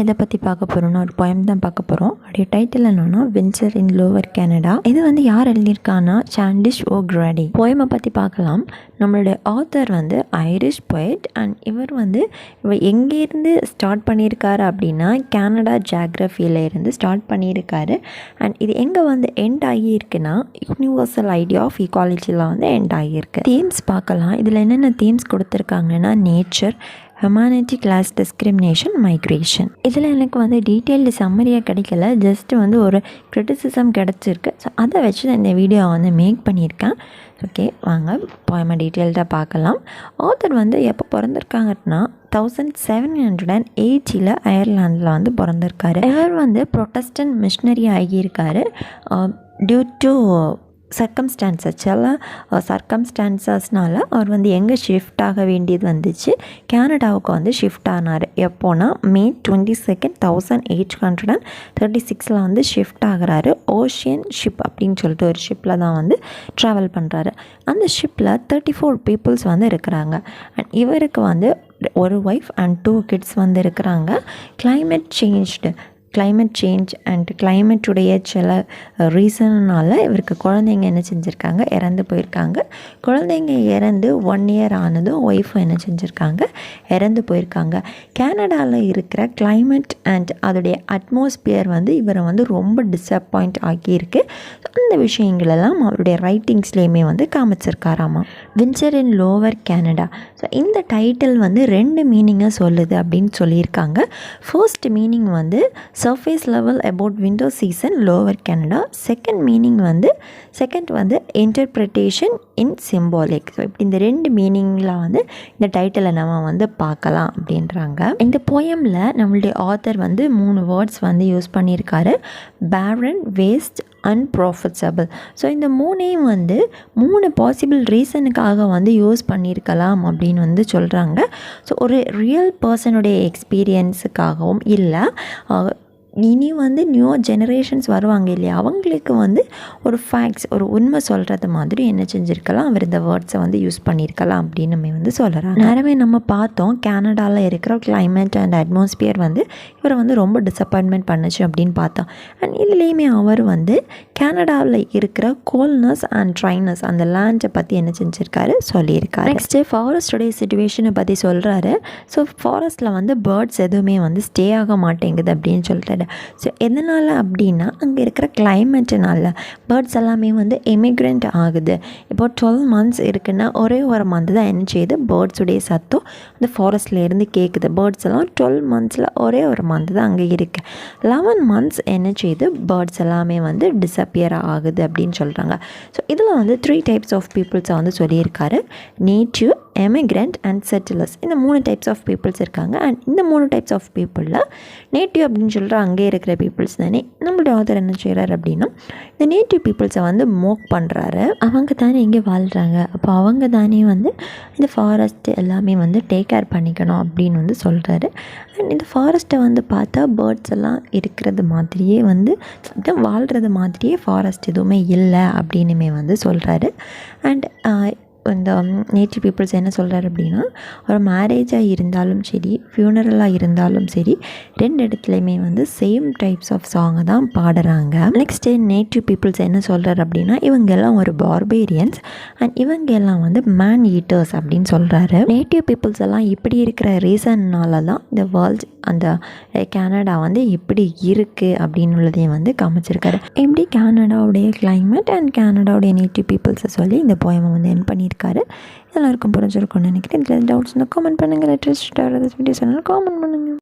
எதை பற்றி பார்க்க போகிறோம்னா ஒரு போயம் தான் பார்க்க போகிறோம். அப்படியே டைட்டில் என்னன்னா வின்சர் இன் லோவர் கனடா. இது வந்து யார் எழுதியிருக்கான்னா சாண்டிஷ் ஓக்ராடி. போயமை பற்றி பார்க்கலாம். நம்மளுடைய ஆத்தர் வந்து ஐரிஷ் போயட் அண்ட் இவர் எங்கேருந்து ஸ்டார்ட் பண்ணியிருக்காரு அப்படின்னா கனடா ஜியாகிரஃபியில் இருந்து ஸ்டார்ட் பண்ணியிருக்காரு. அண்ட் இது எங்கே எண்ட் ஆகியிருக்குன்னா யூனிவர்சல் ஐடியா ஆஃப் ஈக்வாலிட்டியில் எண்ட் ஆகியிருக்கு. தீம்ஸ் பார்க்கலாம். இதில் என்னென்ன தீம்ஸ் கொடுத்துருக்காங்கன்னா nature, humanity, class discrimination, migration. இதில் எனக்கு டீட்டெயில்டு சம்மரியாக கிடைக்கல, ஜஸ்ட் ஒரு கிரிட்டிசிசம் கிடச்சிருக்கு. ஸோ அதை வச்சு தான் இந்த வீடியோவை மேக் பண்ணியிருக்கேன். ஓகே, வாங்க போயமை டீட்டெயில்டாக பார்க்கலாம். ஆத்தர் எப்போ பிறந்திருக்காங்கன்னா 1780 அயர்லாண்டில் பிறந்திருக்காரு. இவர் ப்ரொட்டஸ்டன்ட் மிஷனரி ஆகியிருக்காரு. டியூ டு சர்க்கம்ஸ்டான்சஸ்னால அவர் எங்கே ஷிஃப்ட் ஆக வேண்டியது வந்துச்சு, கனடாவுக்கு ஷிஃப்ட் ஆனார். எப்போனா May 22, 1836 ஷிஃப்ட் ஆகிறாரு. ஓஷியன் ஷிப் அப்படின்னு சொல்லிட்டு ஒரு ஷிப்பில் தான் ட்ராவல் பண்ணுறாரு. அந்த ஷிப்பில் 34 பீப்புள்ஸ் இருக்கிறாங்க. அண்ட் இவருக்கு ஒரு ஒய்ஃப் அண்ட் 2 கிட்ஸ் இருக்கிறாங்க. கிளைமேட் சேஞ்ச் அண்ட் கிளைமேட்டுடைய சில ரீசனால் இவருக்கு குழந்தைங்க என்ன செஞ்சுருக்காங்க, இறந்து போயிருக்காங்க. குழந்தைங்க இறந்து 1 year ஆனதும் ஒய்ஃபும் என்ன செஞ்சுருக்காங்க, இறந்து போயிருக்காங்க. கனடாவில் இருக்கிற கிளைமேட் அண்ட் அதோடைய அட்மாஸ்பியர் இவரை ரொம்ப டிஸப்பாயிண்ட் ஆகியிருக்கு. அந்த விஷயங்களெல்லாம் அவருடைய ரைட்டிங்ஸ்லேயுமே காமிச்சிருக்காராமா. Winter in lower Canada. So இந்த டைட்டில் 2 மீனிங்கை சொல்லுது அப்படின்னு சொல்லியிருக்காங்க. First meaning surface level about winter season lower Canada. Second meaning second interpretation in symbolic. ஸோ இப்படி இந்த 2 மீனிங்கில் இந்த டைட்டிலை நம்ம பார்க்கலாம் அப்படின்றாங்க. இந்த போயமில் நம்மளுடைய ஆத்தர் 3 வேர்ட்ஸ் யூஸ் பண்ணியிருக்காரு. பேரன், வேஸ்ட், அன்ப்ராஃபிட்டபிள். ஸோ இந்த 3ஐயும் 3 பாசிபிள் ரீசனுக்காக யூஸ் பண்ணியிருக்கலாம் அப்படின்னு சொல்கிறாங்க. ஸோ ஒரு ரியல் பர்சனுடைய எக்ஸ்பீரியன்ஸுக்காகவும் இல்லை, இனி நியூ ஜெனரேஷன்ஸ் வருவாங்க இல்லையா, அவங்களுக்கு ஒரு ஃபேக்ட்ஸ், ஒரு உண்மை சொல்கிறது மாதிரி என்ன செஞ்சுருக்கலாம், அவர் இந்த வேர்ட்ஸை யூஸ் பண்ணியிருக்கலாம் அப்படின்னு நம்ம சொல்கிறாங்க. நேரமே நம்ம பார்த்தோம் கனடாவில் இருக்கிற கிளைமேட் அண்ட் அட்மாஸ்பியர் இவரை ரொம்ப டிசப்பாயின்மெண்ட் பண்ணுச்சு அப்படின்னு பார்த்தோம். அண்ட் இதுலேயுமே அவர் கனடாவில் இருக்கிற கோல்னஸ் அண்ட் ட்ரைனஸ், அந்த லேண்டை பற்றி என்ன செஞ்சுருக்காரு, சொல்லியிருக்காரு. நெக்ஸ்ட்டு ஃபாரஸ்டோடைய சிச்சுவேஷனை பற்றி சொல்கிறாரு. ஸோ ஃபாரஸ்ட்டில் பேர்ட்ஸ் எதுவுமே ஸ்டே ஆக மாட்டேங்குது அப்படின்னு சொல்லிட்டு. ஸோ எதனால் அப்படின்னா அங்கே இருக்கிற கிளைமேட்டுனால பேர்ட்ஸ் எல்லாமே எமிக்ரெண்ட் ஆகுது. இப்போ 12 months இருக்குன்னா ஒரே ஒரு மந்த் தான் என்ன செய்யுது, பேர்ட்ஸுடைய சத்தம் அந்த ஃபாரஸ்ட்லேருந்து கேட்குது. பேர்ட்ஸ் எல்லாம் 12 months ஒரே ஒரு மந்த் தான் அங்கே இருக்குது. 11 months என்ன செய்யுது, பேர்ட்ஸ் எல்லாமே டிஸப்பியர் ஆகுது அப்படின்னு சொல்கிறாங்க. ஸோ இதில் 3 types ஆஃப் பீப்புள்ஸை சொல்லியிருக்காரு. Native, emigrant and settlers. இந்த 3 types ஆஃப் பீப்புள்ஸ் இருக்காங்க. அண்ட் இந்த 3 types ஆஃப் பீப்புளில் நேட்டிவ் அப்படின்னு சொல்கிற அங்கே இருக்கிற பீப்புள்ஸ் தானே. நம்மளுடைய ஆத்தர் என்ன செய்கிறார் அப்படின்னா இந்த நேட்டிவ் பீப்புள்ஸை மோக் பண்ணுறாரு. அவங்க தானே இங்கே வாழ்கிறாங்க, அப்போ அவங்க தானே இந்த ஃபாரஸ்ட் எல்லாமே டேக் கேர் பண்ணிக்கணும் அப்படின்னு சொல்கிறாரு. அண்ட் இந்த ஃபாரஸ்ட்டை பார்த்தா பேர்ட்ஸ் எல்லாம் இருக்கிறது மாதிரியே வாழ்கிறது மாதிரியே ஃபாரஸ்ட் எதுவுமே இல்லை அப்படின்னுமே சொல்கிறாரு. அண்ட் இந்த நேட்டிவ் பீப்புள்ஸ் என்ன சொல்கிறாரு அப்படின்னா ஒரு மேரேஜாக இருந்தாலும் சரி, ஃபியூனரலாக இருந்தாலும் சரி, 2 இடத்துலையுமே சேம் டைப்ஸ் ஆஃப் சாங்கை தான் பாடுறாங்க. நெக்ஸ்ட்டு நேட்டிவ் பீப்புள்ஸ் என்ன சொல்கிறாரு அப்படின்னா இவங்க எல்லாம் ஒரு பார்பேரியன்ஸ் அண்ட் இவங்க எல்லாம் மேன் ஈட்டர்ஸ் அப்படின்னு சொல்கிறாரு. நேட்டிவ் பீப்புள்ஸ் எல்லாம் இப்படி இருக்கிற ரீசன்னால தான் இந்த வேர்ல்ட், அந்த கனடா எப்படி இருக்குது அப்படின்னு உள்ளதையும் காமிச்சிருக்காரு. எப்படி கனடாவுடைய கிளைமேட் அண்ட் கனடாவுடைய நேட்டிவ் பீப்புள்ஸை சொல்லி இந்த போயமை என் பண்ணியிருக்காரு. எல்லாருக்கும் புரிஞ்சிருக்கும்னு நினைக்கிறேன். இதில் டவுட்ஸ்னால் கமெண்ட் பண்ணுங்கள். லெட்டஸ்ட் வீடியோஸ் கமெண்ட் பண்ணுங்கள்.